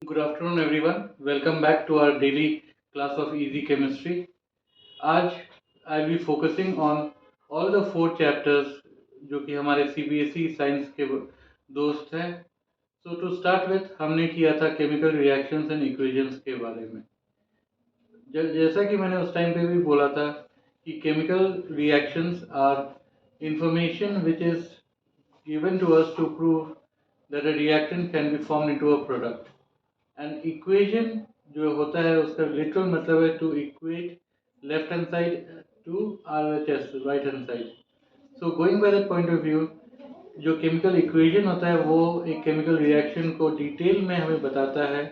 Good afternoon everyone. Welcome back to our daily class of Easy Chemistry. आज I'll be focusing on all the four chapters जो कि हमारे CBSE science के दोस्त हैं. So to start with हमने किया था chemical reactions and equations के बारे में. जैसा कि मैंने उस टाइम पे भी बोला था कि chemical reactions are information which is given to us to prove that a reactant can be formed into a product. And equation जो होता है उसका लिटरल मतलब है to equate left hand side to RHS right hand side. So going by that point of view जो chemical equation होता है वो एक केमिकल रिएक्शन को डिटेल में हमें बताता है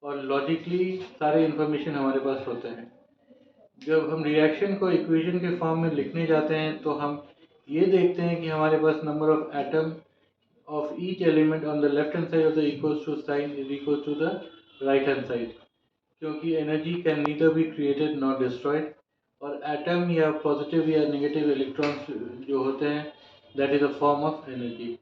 और लॉजिकली सारे इन्फॉर्मेशन हमारे पास होते हैं. जब हम रिएक्शन को इक्वेशन के फॉर्म में लिखने जाते हैं तो हम ये देखते हैं कि हमारे पास number of atom of each element on the left hand side of the equals to sign is equal to the right hand side, क्योंकि energy can neither be created nor destroyed और एटम या positive या negative electrons जो होते हैं that is a form of energy.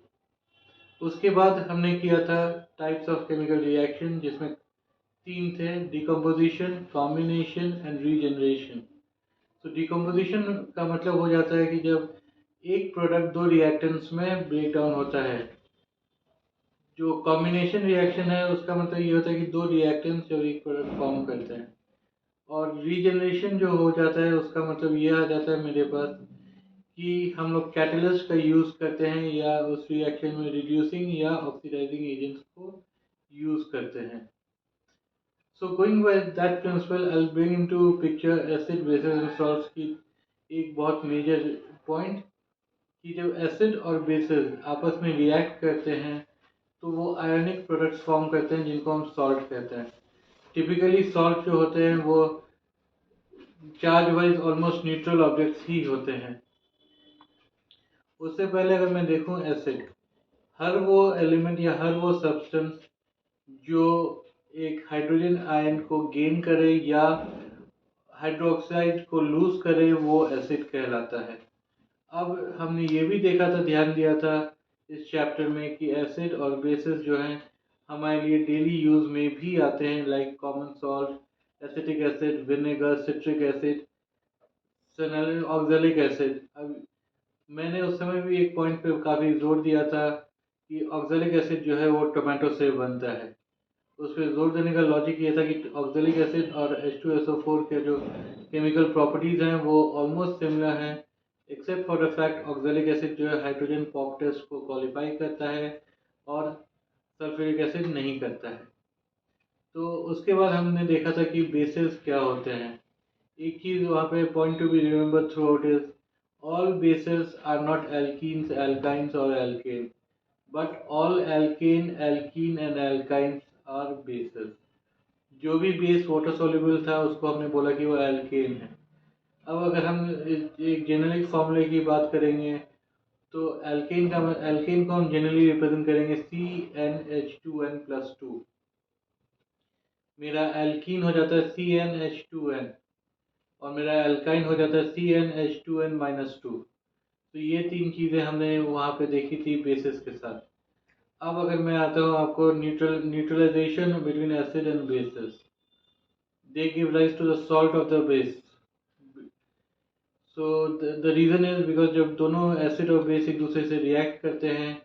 उसके बाद हमने किया था टाइप्स ऑफ केमिकल रिएक्शन जिसमें तीन थे: डिकम्पोजिशन, कॉम्बिनेशन एंड रीजनरेशन. तो डिकम्पोजिशन का मतलब हो जाता है कि जब एक प्रोडक्ट दो रिएक्टेंट्स में ब्रेक डाउन होता है. जो कॉम्बिनेशन रिएक्शन है उसका मतलब ये होता है कि दो रिएक्टेंट्स जब एक प्रोडक्ट फॉर्म करते हैं. और रीजनरेशन जो हो जाता है उसका मतलब ये आ जाता है मेरे पास कि हम लोग कैटलिस्ट का यूज़ करते हैं या उस रिएक्शन में रिड्यूसिंग या ऑक्सीडाइजिंग एजेंट्स को यूज़ करते हैं. So going by that principle I will bring into picture acid bases and salts की एक बहुत मेजर पॉइंट कि जब एसिड और बेसिस आपस में रिएक्ट करते हैं तो वो आयोनिक प्रोडक्ट्स फॉर्म करते हैं जिनको हम सॉल्ट कहते हैं. टिपिकली सॉल्ट जो होते हैं वो charge wise almost neutral objects ही होते हैं. उससे पहले अगर मैं देखूं एसिड, हर वो एलिमेंट या हर वो सब्सटेंस जो एक हाइड्रोजन आयन को गेन करे या हाइड्रोक्साइड को लूज करे वो एसिड कहलाता है. अब हमने ये भी देखा था, ध्यान दिया था इस चैप्टर में कि एसिड और बेसिस जो हैं हमारे लिए डेली यूज में भी आते हैं, like common salt, acetic acid, vinegar, citric acid, oxalic acid. अब मैंने उस समय भी एक पॉइंट पे काफ़ी जोर दिया था कि ऑक्जेलिक एसिड जो है वो टोमेटो से बनता है. उस पर जोर देने का लॉजिक ये था कि ऑक्जेलिक एसिड और H2SO4 के जो केमिकल प्रॉपर्टीज़ हैं वो ऑलमोस्ट सिमिलर हैं, except for the fact oxalic acid जो है हाइड्रोजन पॉक टेस्ट को क्वालिफाई करता है और सल्फ्यूरिक एसिड नहीं करता है. तो उसके बाद हमने देखा था कि बेसिस क्या होते हैं. एक चीज़ वहाँ पे point to be remember through out is all bases are not alkenes, alkynes or alkane, but all alkane, alkene and alkynes are bases. जो भी बेस वाटर soluble था उसको हमने बोला कि वो alkane है. अब अगर हम एक जेनेरिक फॉर्मूले की बात करेंगे तो alkane को हम जनरली रिप्रेजेंट करेंगे CnH2n+2. मेरा alkene हो जाता है CnH2n और मेरा alkyne हो जाता है CnH2n-2. तो ये तीन चीज़ें हमने वहाँ पे देखी थी बेसिस के साथ. अब अगर मैं आता हूँ आपको neutralisation between acid and bases, they give rise to the salt of the base. So the reason is because जब दोनों एसिड और बेस एक दूसरे से रिएक्ट करते हैं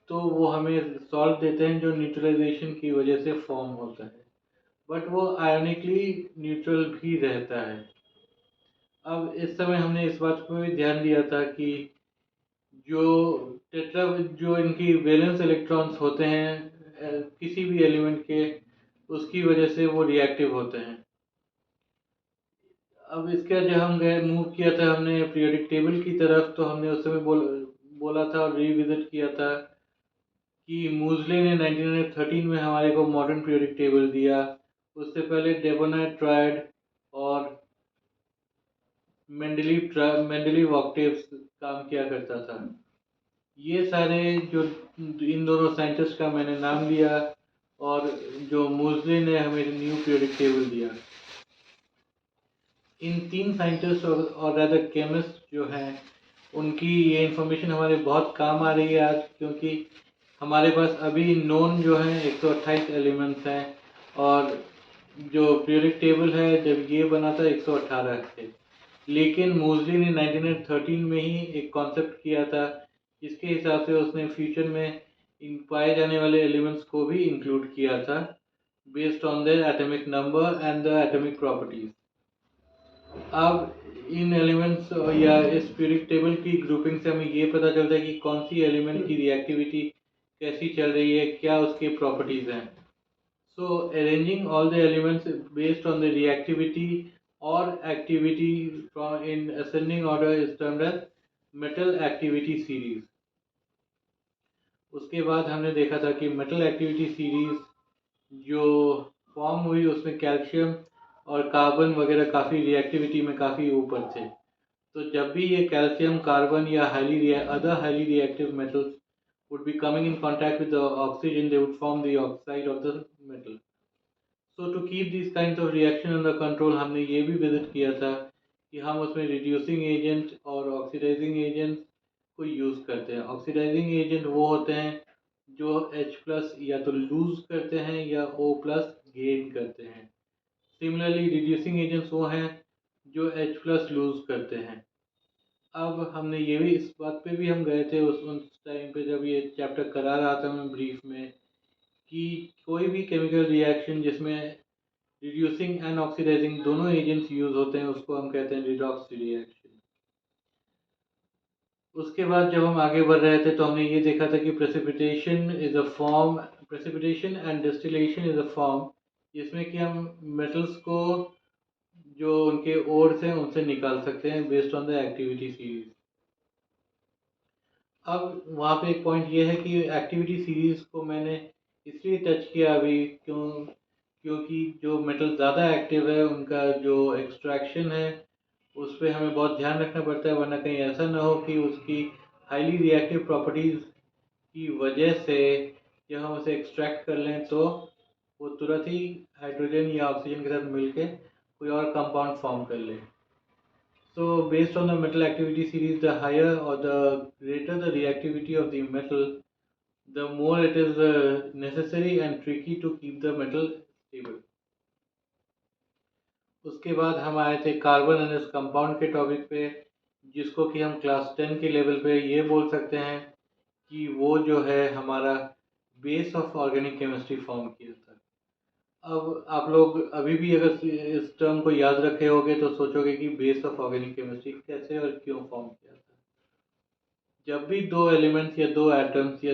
तो वो हमें सॉल्ट देते हैं जो न्यूट्रलाइजेशन की वजह से फॉर्म होता है, बट वो आयोनिकली न्यूट्रल भी रहता है. अब इस समय हमने इस बात पर भी ध्यान दिया था कि जो जो इनकी वैलेंस इलेक्ट्रॉन्स होते हैं किसी भी एलिमेंट के, उसकी वजह से वो रिएक्टिव होते हैं. अब इसका जब हम गए मूव किया था हमने पीरियोडिक टेबल की तरफ, तो हमने उस समय बोला था और रिविजिट किया था कि मूजले ने 1913 में हमारे को मॉडर्न पीरियोडिक टेबल दिया. उससे पहले डेबोनाय ट्रायड और मेंडलीव ऑक्टेव्स काम किया करता था. ये सारे जो इन दोनों साइंटिस्ट का मैंने नाम लिया और जो मूजले ने हमें न्यू पीरियोडिक टेबल दिया. इन तीन साइंटिस्ट और रैदर केमिस्ट जो हैं उनकी ये इन्फॉर्मेशन हमारे बहुत काम आ रही है आज, क्योंकि हमारे पास अभी नोन जो हैं 128 एलिमेंट्स हैं और जो पीरियडिक टेबल है जब ये बना था 118 थे, लेकिन मोजली ने 1913 में ही एक कॉन्सेप्ट किया था जिसके हिसाब से उसने फ्यूचर में इन पाए जाने वाले एलिमेंट्स को भी इंक्लूड किया था based on the atomic number and the atomic properties. अब इन एलिमेंट्स या इस पीरियडिक टेबल की ग्रुपिंग से हमें ये पता चलता है कि कौन सी एलिमेंट की रिएक्टिविटी कैसी चल रही है, क्या उसके प्रॉपर्टीज हैं। So arranging all the elements based on the reactivity or activity from in ascending order is termed as metal activity series। उसके बाद हमने देखा था कि मेटल एक्टिविटी सीरीज जो फॉर्म हुई उसमें कैल्शियम और कार्बन वगैरह काफ़ी रिएक्टिविटी में काफ़ी ऊपर थे। तो जब भी ये कैल्शियम, कार्बन या other highly reactive metals would be coming in contact with the oxygen, they would form the oxide of the metal। So to keep these kinds of reaction under control, हमने ये भी visit किया था कि हम उसमें reducing agent और oxidising agent को यूज़ करते हैं। ऑक्सीडाइजिंग एजेंट वो होते हैं जो H+ या तो लूज करते हैं या O+ गेन करते हैं। सिमिलरली रिड्यूसिंग एजेंट्स वो हैं जो H+ लूज करते हैं। अब हमने ये भी इस बात पे भी हम गए थे उस टाइम पे जब ये चैप्टर करा रहा था मैं ब्रीफ में, कि कोई भी केमिकल रिएक्शन जिसमें रिड्यूसिंग एंड ऑक्सीडाइजिंग दोनों एजेंट्स यूज होते हैं उसको हम कहते हैं रिडॉक्स रिएक्शन। उसके बाद जब हम आगे बढ़ रहे थे तो हमने ये देखा था कि precipitation and distillation is a form जिसमें कि हम मेटल्स को जो उनके ओर्स हैं उनसे निकाल सकते हैं based on the activity series. अब वहाँ पे एक पॉइंट ये है कि एक्टिविटी सीरीज को मैंने इसलिए टच किया अभी क्योंकि जो मेटल ज़्यादा एक्टिव है उनका जो एक्सट्रैक्शन है उस पर हमें बहुत ध्यान रखना पड़ता है, वरना कहीं ऐसा ना हो कि उसकी हाईली रिएक्टिव प्रॉपर्टीज़ की वजह से जब हम उसे एक्सट्रैक्ट कर लें तो वो तुरंत ही हाइड्रोजन या ऑक्सीजन के साथ मिलके कोई और कंपाउंड फॉर्म कर ले। So based on the metal activity series, the higher or the greater the reactivity of the metal, the more it is necessary and tricky to keep the metal stable। उसके बाद हम आए थे carbon and इस compound के topic पे, जिसको कि हम क्लास 10 के लेवल पे ये बोल सकते हैं कि वो जो है हमारा base of organic chemistry form किया था। अब आप लोग अभी भी अगर इस टर्म को याद रखे होगे तो सोचोगे कि बेस ऑफ ऑर्गेनिक केमिस्ट्री कैसे और क्यों फॉर्म किया था। जब भी दो एलिमेंट्स या दो एटम्स या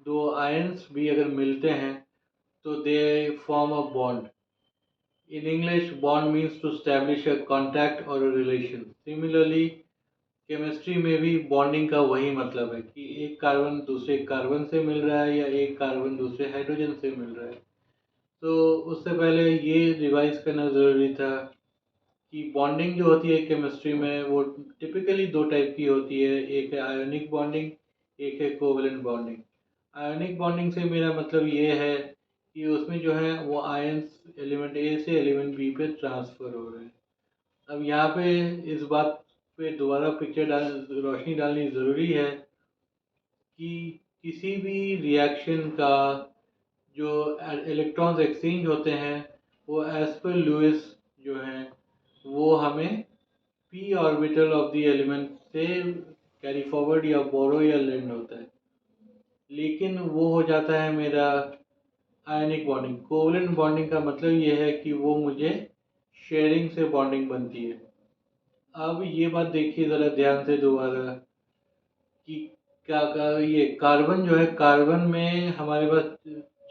दो आयंस भी अगर मिलते हैं तो they form a bond. In English, bond means to establish a contact or a relation। Similarly, chemistry में भी बॉन्डिंग का वही मतलब है कि एक कार्बन दूसरे कार्बन से मिल रहा है या एक कार्बन दूसरे हाइड्रोजन से मिल रहा है। तो उससे पहले ये रिवाइज करना ज़रूरी था कि बॉन्डिंग जो होती है केमिस्ट्री में वो टिपिकली दो टाइप की होती है, एक है आयोनिक बॉन्डिंग, एक है कोवलेंट बॉन्डिंग। आयोनिक बॉन्डिंग से मेरा मतलब ये है कि उसमें जो है वो आयंस एलिमेंट ए से एलिमेंट बी पे ट्रांसफ़र हो रहे हैं। अब यहाँ पे इस बात पे दोबारा रोशनी डालनी ज़रूरी है कि किसी भी रिएक्शन का जो इलेक्ट्रॉन्स एक्सचेंज होते हैं वो एज पर लुइस जो हैं वो हमें p orbital of the element से कैरी फॉरवर्ड या बोरो या लेंड होता है, लेकिन वो हो जाता है मेरा आयनिक बॉन्डिंग। कोवलेंट बॉन्डिंग का मतलब ये है कि वो मुझे शेयरिंग से बॉन्डिंग बनती है। अब ये बात देखिए ज़रा ध्यान से दोबारा कि ये कार्बन जो है, कार्बन में हमारे पास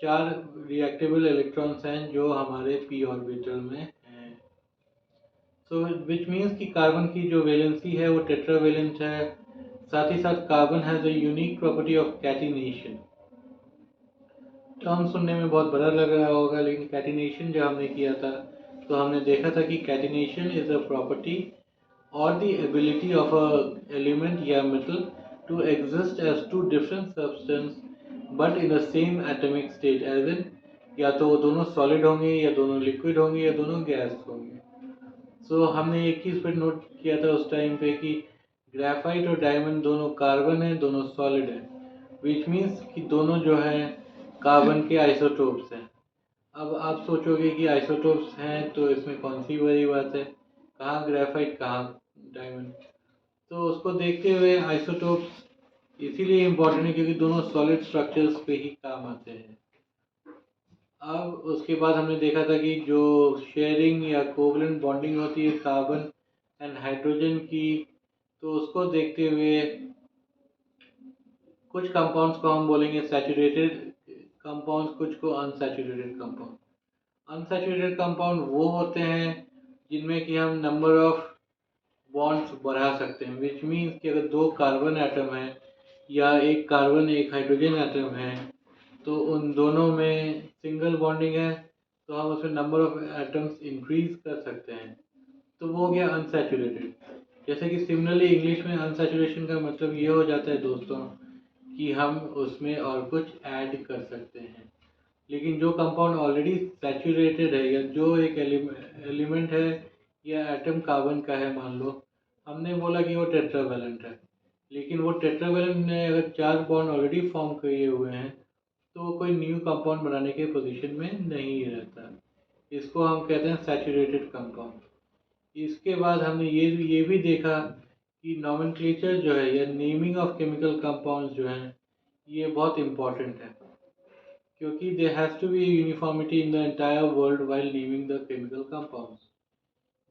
4 रिएक्टेबल इलेक्ट्रॉन्स हैं जो हमारे p ऑर्बिटल में हैं। सो विच मीन्स कि कार्बन की जो वैलेंसी है वो टेट्रावेलेंट है। साथ ही साथ carbon has a unique property of catenation. Term सुनने में बहुत बड़ा लग रहा होगा, लेकिन कैटिनेशन जब हमने किया था तो हमने देखा था कि कैटिनेशन इज अ प्रॉपर्टी और the ability of a element या metal to exist as two different substance but in the same atomic state, as in या तो वो दोनों सॉलिड होंगे या दोनों लिक्विड होंगे या दोनों गैस होंगे। सो हमने एक चीज़ पर नोट किया था उस टाइम पे कि ग्रेफाइट और डायमंड दोनों कार्बन हैं, दोनों सॉलिड हैं, विच मीन्स कि दोनों जो हैं कार्बन के आइसोटोप्स हैं। अब आप सोचोगे कि आइसोटोप्स हैं तो इसमें कौन सी बड़ी बात है, कहाँ ग्रेफाइट कहाँ डायमंड। तो उसको देखते हुए आइसोटोप्स इसीलिए इम्पोर्टेंट है क्योंकि दोनों सॉलिड स्ट्रक्चर्स पे ही काम आते हैं। अब उसके बाद हमने देखा था कि जो शेयरिंग या कोवलेंट बॉन्डिंग होती है कार्बन एंड हाइड्रोजन की, तो उसको देखते हुए कुछ कंपाउंड्स को हम बोलेंगे सैचुरेटेड कंपाउंड्स, कुछ को अनसैचुरेटेड कंपाउंड। अनसैचुरेटेड कंपाउंड वो होते हैं जिनमें कि हम नंबर ऑफ बॉन्ड्स बढ़ा सकते हैं, विच मीन्स कि अगर दो कार्बन एटम है या एक कार्बन एक हाइड्रोजन एटम है तो उन दोनों में सिंगल बॉन्डिंग है तो हम उसमें नंबर ऑफ एटम्स इंक्रीज कर सकते हैं, तो वो हो गया अनसैचुरेटेड। जैसे कि सिमिलरली इंग्लिश में अनसैचुरेशन का मतलब ये हो जाता है दोस्तों कि हम उसमें और कुछ ऐड कर सकते हैं। लेकिन जो कंपाउंड ऑलरेडी सैचुरेटेड है या जो एक एलिमेंट है या एटम कार्बन का है, मान लो हमने बोला कि वो टेट्रावैलेंट है, लेकिन वो टेट्रावैलेंट ने अगर 4 बॉन्ड ऑलरेडी फॉर्म किए हुए हैं तो वो कोई न्यू कंपाउंड बनाने के पोजीशन में नहीं रहता। इसको हम कहते हैं सैचुरेटेड कंपाउंड। इसके बाद हमने ये भी देखा कि नॉमेनक्लेचर जो है या नेमिंग ऑफ केमिकल कंपाउंड्स जो हैं ये बहुत इम्पॉर्टेंट है, क्योंकि there has to be uniformity in the entire world while naming the chemical compounds।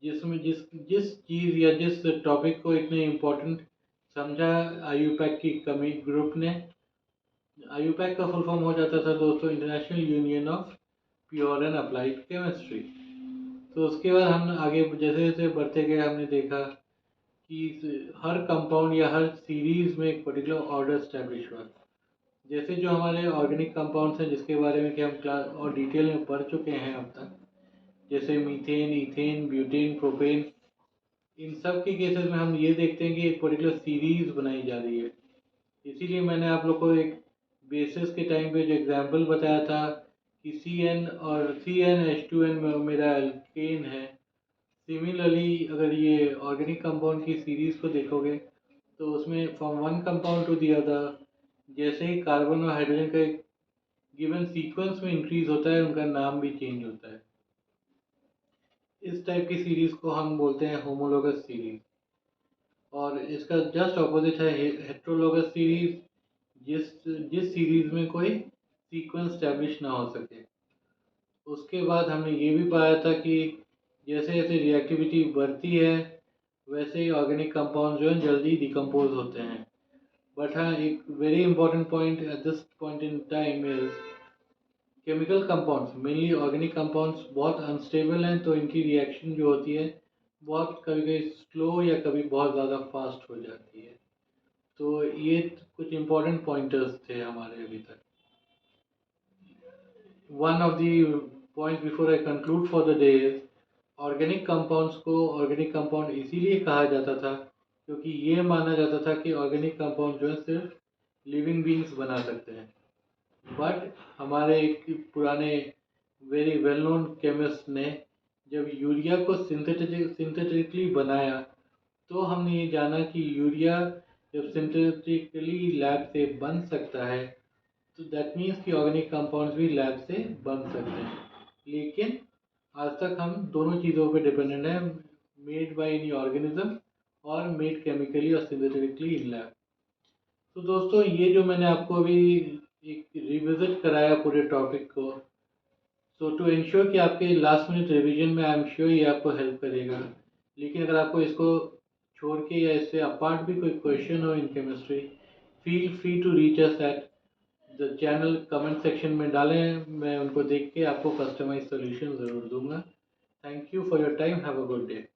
जिसमें जिस चीज़ या जिस टॉपिक को इतने इम्पोर्टेंट समझा आईयूपैक की कमी ग्रुप ने। आईयूपैक का फुल फॉर्म हो जाता था दोस्तों international union of pure and applied chemistry. तो उसके बाद हम आगे जैसे जैसे बढ़ते गए हमने देखा कि हर कंपाउंड या हर सीरीज में एक पर्टिकुलर ऑर्डर स्टैब्लिश हुआ। जैसे जो हमारे ऑर्गेनिक कंपाउंड्स हैं जिसके बारे में कि हम क्लास और डिटेल में पढ़ चुके हैं अब तक, जैसे मीथेन, इथेन, ब्यूटेन, प्रोपेन, इन सब के केसेस में हम ये देखते हैं कि एक पर्टिकुलर सीरीज बनाई जा रही है। इसीलिए मैंने आप लोग को एक बेसिस के टाइम पे जो एग्जांपल बताया था कि CN और CnH2n में मेरा एल्केन है। सिमिलरली अगर ये ऑर्गेनिक कंपाउंड की सीरीज को देखोगे तो उसमें from one compound to the other जैसे ही कार्बन और हाइड्रोजन का एक गिवन सीक्वेंस में इंक्रीज होता है उनका नाम भी चेंज होता है। इस टाइप की सीरीज को हम बोलते हैं होमोलोगस सीरीज। और इसका जस्ट ऑपोजिट है हेट्रोलोगस सीरीज, जिस जिस सीरीज में कोई सीक्वेंस स्टैब्लिश ना हो सके। उसके बाद हमने ये भी पाया था कि जैसे जैसे रिएक्टिविटी बढ़ती है वैसे ही ऑर्गेनिक कंपाउंड जो है जल्दी डिकम्पोज होते हैं। बट हाँ, एक very important point at this point in time is chemical compounds mainly organic compounds बहुत अनस्टेबल हैं, तो इनकी रिएक्शन जो होती है बहुत कभी कभी स्लो या कभी बहुत ज़्यादा फास्ट हो जाती है। तो ये कुछ इंपॉर्टेंट पॉइंटर्स थे हमारे अभी तक। One of the point before I conclude for the day is organic compounds को ऑर्गेनिक कंपाउंड इसीलिए कहा जाता था क्योंकि ये माना जाता था कि ऑर्गेनिक कंपाउंड जो है सिर्फ लिविंग बींग्स बना सकते हैं। बट हमारे एक पुराने वेरी वेल नोन केमिस्ट ने जब यूरिया को सिंथेटिकली बनाया तो हमने ये जाना कि यूरिया जब सिंथेटिकली लैब से बन सकता है तो दैट मीन्स कि ऑर्गेनिक कंपाउंड्स भी लैब से बन सकते हैं। लेकिन आज तक हम दोनों चीज़ों पे डिपेंडेंट हैं, मेड बाय एनी ऑर्गेनिज्म और मेड केमिकली और सिंथेटिकली इन लैब। तो दोस्तों ये जो मैंने आपको अभी एक रिविजिट कराया पूरे टॉपिक को, सो टू इंश्योर कि आपके लास्ट मिनट रिवीजन में आई एम श्योर ये आपको हेल्प करेगा। लेकिन अगर आपको इसको छोड़ के या इससे अपार्ट भी कोई क्वेश्चन हो in chemistry, feel free to reach us at the channel. Comment section में डालें, मैं उनको देख के आपको कस्टमाइज सोल्यूशन ज़रूर दूंगा। Thank you for your time, have a good day.